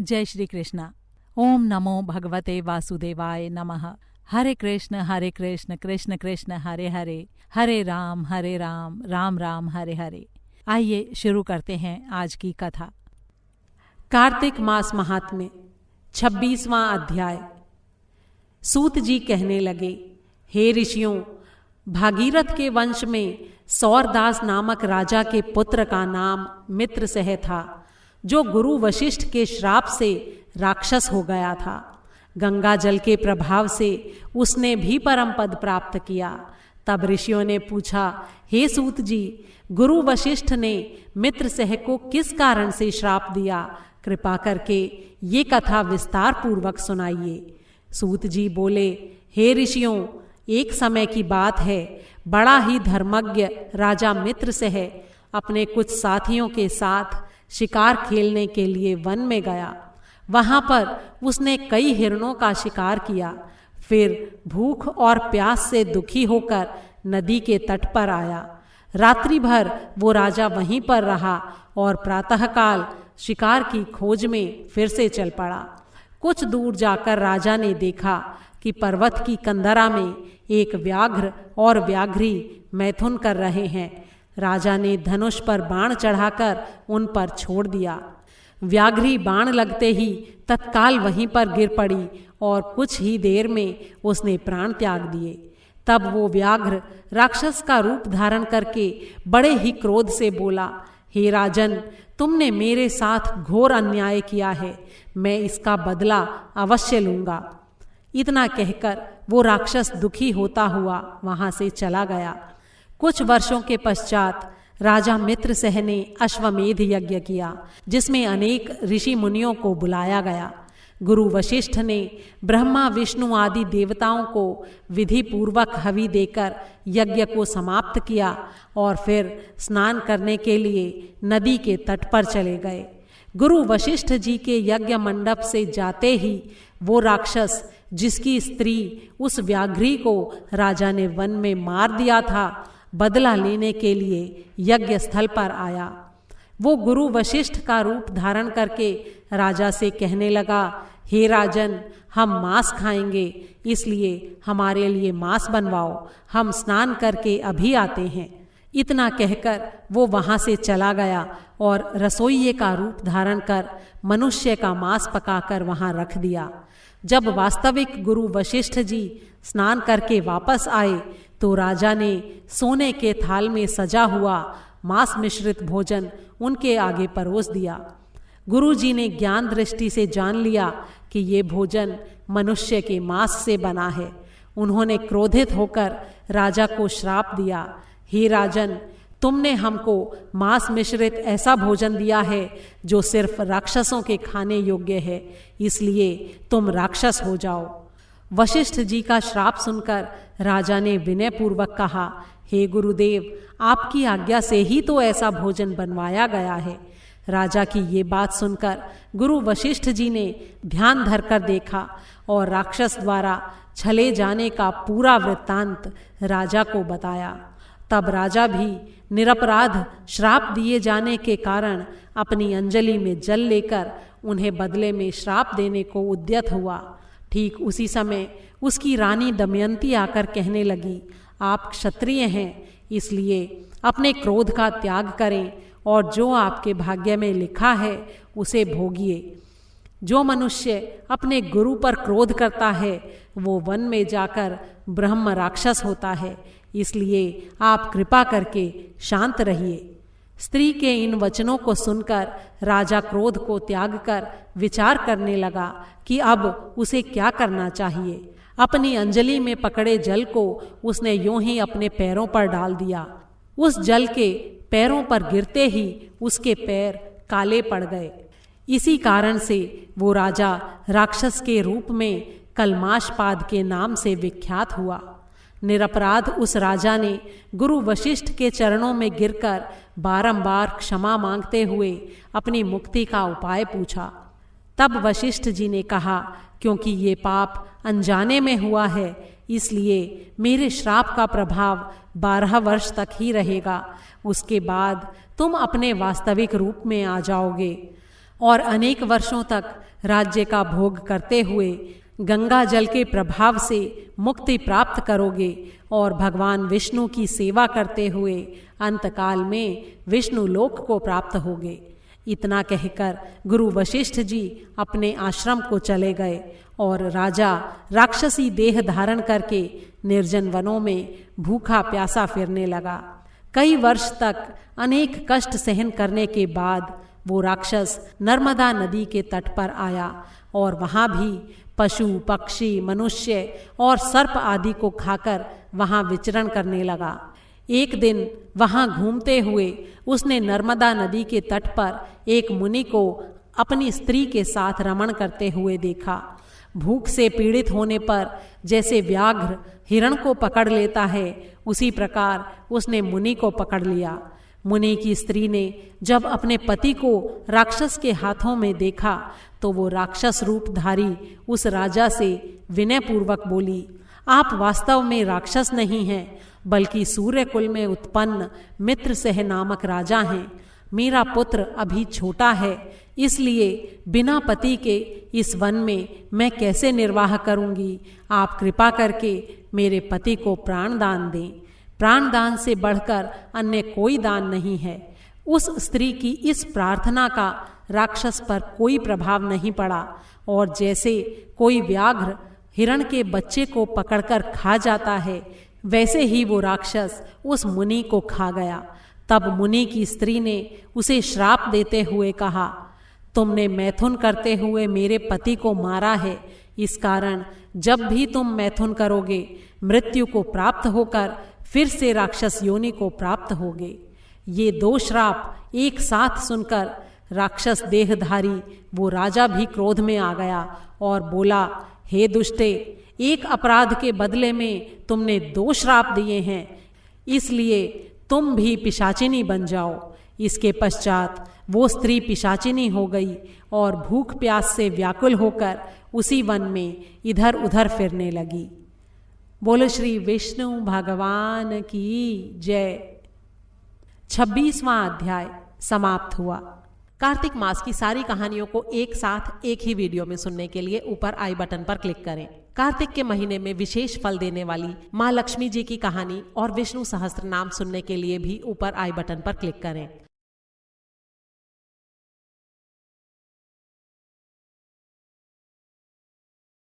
जय श्री कृष्ण। ओम नमो भगवते वासुदेवाय नमः। हरे कृष्ण कृष्ण कृष्ण हरे हरे, हरे राम राम राम हरे हरे। आइए शुरू करते हैं आज की कथा। कार्तिक मास महात्म्य 26वां अध्याय। सूत जी कहने लगे, हे ऋषियों, भागीरथ के वंश में सौरदास नामक राजा के पुत्र का नाम मित्रसेह था, जो गुरु वशिष्ठ के श्राप से राक्षस हो गया था। गंगा जल के प्रभाव से उसने भी परम पद प्राप्त किया। तब ऋषियों ने पूछा, हे सूत जी, गुरु वशिष्ठ ने मित्रसेह को किस कारण से श्राप दिया? कृपा करके ये कथा विस्तार पूर्वक सुनाइए। सूत जी बोले, हे ऋषियों, एक समय की बात है, बड़ा ही धर्मज्ञ राजा मित्रसेह अपने कुछ साथियों के साथ शिकार खेलने के लिए वन में गया। वहां पर उसने कई हिरणों का शिकार किया। फिर भूख और प्यास से दुखी होकर नदी के तट पर आया। रात्रि भर वो राजा वहीं पर रहा और प्रातःकाल शिकार की खोज में फिर से चल पड़ा। कुछ दूर जाकर राजा ने देखा कि पर्वत की कंदरा में एक व्याघ्र और व्याघ्री मैथुन कर रहे हैं। राजा ने धनुष पर बाण चढ़ाकर उन पर छोड़ दिया। व्याघ्री बाण लगते ही तत्काल वहीं पर गिर पड़ी और कुछ ही देर में उसने प्राण त्याग दिए। तब वो व्याघ्र राक्षस का रूप धारण करके बड़े ही क्रोध से बोला, हे राजन, तुमने मेरे साथ घोर अन्याय किया है, मैं इसका बदला अवश्य लूंगा। इतना कहकर वो राक्षस दुखी होता हुआ वहां से चला गया। कुछ वर्षों के पश्चात राजा मित्रसेह ने अश्वमेध यज्ञ किया, जिसमें अनेक ऋषि मुनियों को बुलाया गया। गुरु वशिष्ठ ने ब्रह्मा विष्णु आदि देवताओं को विधि पूर्वक हवि देकर यज्ञ को समाप्त किया और फिर स्नान करने के लिए नदी के तट पर चले गए। गुरु वशिष्ठ जी के यज्ञ मंडप से जाते ही वो राक्षस, जिसकी स्त्री उस व्याघ्री को राजा ने वन में मार दिया था, बदला लेने के लिए यज्ञ स्थल पर आया। वो गुरु वशिष्ठ का रूप धारण करके राजा से कहने लगा, हे राजन, हम मांस खाएंगे, इसलिए हमारे लिए मांस बनवाओ, हम स्नान करके अभी आते हैं। इतना कहकर वो वहां से चला गया और रसोइये का रूप धारण कर मनुष्य का मांस पकाकर वहां रख दिया। जब वास्तविक गुरु वशिष्ठ जी स्नान करके वापस आए तो राजा ने सोने के थाल में सजा हुआ मांस मिश्रित भोजन उनके आगे परोस दिया। गुरु जी ने ज्ञान दृष्टि से जान लिया कि ये भोजन मनुष्य के मांस से बना है। उन्होंने क्रोधित होकर राजा को श्राप दिया, हे राजन, तुमने हमको मांस मिश्रित ऐसा भोजन दिया है जो सिर्फ राक्षसों के खाने योग्य है, इसलिए तुम राक्षस हो जाओ। वशिष्ठ जी का श्राप सुनकर राजा ने विनय पूर्वक कहा, हे गुरुदेव, आपकी आज्ञा से ही तो ऐसा भोजन बनवाया गया है। राजा की ये बात सुनकर गुरु वशिष्ठ जी ने ध्यान धरकर देखा और राक्षस द्वारा छले जाने का पूरा वृत्तांत राजा को बताया। तब राजा भी निरपराध श्राप दिए जाने के कारण अपनी अंजलि में जल लेकर उन्हें बदले में श्राप देने को उद्यत हुआ। ठीक उसी समय उसकी रानी दमयंती आकर कहने लगी, आप क्षत्रिय हैं, इसलिए अपने क्रोध का त्याग करें और जो आपके भाग्य में लिखा है उसे भोगिए। जो मनुष्य अपने गुरु पर क्रोध करता है वो वन में जाकर ब्रह्म राक्षस होता है, इसलिए आप कृपा करके शांत रहिए। स्त्री के इन वचनों को सुनकर राजा क्रोध को त्याग कर विचार करने लगा कि अब उसे क्या करना चाहिए। अपनी अंजलि में पकड़े जल को उसने यूं ही अपने पैरों पर डाल दिया। उस जल के पैरों पर गिरते ही उसके पैर काले पड़ गए। इसी कारण से वो राजा राक्षस के रूप में कलमाशपाद के नाम से विख्यात हुआ। निरपराध उस राजा ने गुरु वशिष्ठ के चरणों में गिरकर बारंबार क्षमा मांगते हुए अपनी मुक्ति का उपाय पूछा। तब वशिष्ठ जी ने कहा, क्योंकि ये पाप अनजाने में हुआ है, इसलिए मेरे श्राप का प्रभाव 12 वर्ष तक ही रहेगा। उसके बाद तुम अपने वास्तविक रूप में आ जाओगे और अनेक वर्षों तक राज्य का भोग करते हुए गंगा जल के प्रभाव से मुक्ति प्राप्त करोगे और भगवान विष्णु की सेवा करते हुए अंतकाल में विष्णु लोक को प्राप्त होगे। इतना कहकर गुरु वशिष्ठ जी अपने आश्रम को चले गए और राजा राक्षसी देह धारण करके निर्जन वनों में भूखा प्यासा फिरने लगा। कई वर्ष तक अनेक कष्ट सहन करने के बाद वो राक्षस नर्मदा नदी के तट पर आया और वहाँ भी पशु पक्षी मनुष्य और सर्प आदि को खाकर वहाँ विचरण करने लगा। एक दिन वहाँ घूमते हुए उसने नर्मदा नदी के तट पर एक मुनि को अपनी स्त्री के साथ रमण करते हुए देखा। भूख से पीड़ित होने पर जैसे व्याघ्र हिरण को पकड़ लेता है, उसी प्रकार उसने मुनि को पकड़ लिया। मुनि की स्त्री ने जब अपने पति को राक्षस के हाथों में देखा तो वो राक्षस रूपधारी उस राजा से विनयपूर्वक बोली, आप वास्तव में राक्षस नहीं हैं, बल्कि सूर्य कुल में उत्पन्न मित्रसेन नामक राजा हैं। मेरा पुत्र अभी छोटा है, इसलिए बिना पति के इस वन में मैं कैसे निर्वाह करूंगी। आप कृपा करके मेरे पति को प्राण दान दें। प्राण दान से बढ़कर अन्य कोई दान नहीं है। उस स्त्री की इस प्रार्थना का राक्षस पर कोई प्रभाव नहीं पड़ा और जैसे कोई व्याघ्र हिरण के बच्चे को पकड़कर खा जाता है, वैसे ही वो राक्षस उस मुनि को खा गया। तब मुनि की स्त्री ने उसे श्राप देते हुए कहा, तुमने मैथुन करते हुए मेरे पति को मारा है, इस कारण जब भी तुम मैथुन करोगे मृत्यु को प्राप्त होकर फिर से राक्षस योनि को प्राप्त होगे। ये दो श्राप एक साथ सुनकर राक्षस देहधारी वो राजा भी क्रोध में आ गया और बोला, हे दुष्टे, एक अपराध के बदले में तुमने दो श्राप दिए हैं, इसलिए तुम भी पिशाचिनी बन जाओ। इसके पश्चात वो स्त्री पिशाचिनी हो गई और भूख प्यास से व्याकुल होकर उसी वन में इधर उधर फिरने लगी। बोलो श्री विष्णु भगवान की जय। 26वां अध्याय समाप्त हुआ। कार्तिक मास की सारी कहानियों को एक साथ एक ही वीडियो में सुनने के लिए ऊपर आई बटन पर क्लिक करें। कार्तिक के महीने में विशेष फल देने वाली माँ लक्ष्मी जी की कहानी और विष्णु सहस्त्र नाम सुनने के लिए भी ऊपर आई बटन पर क्लिक करें।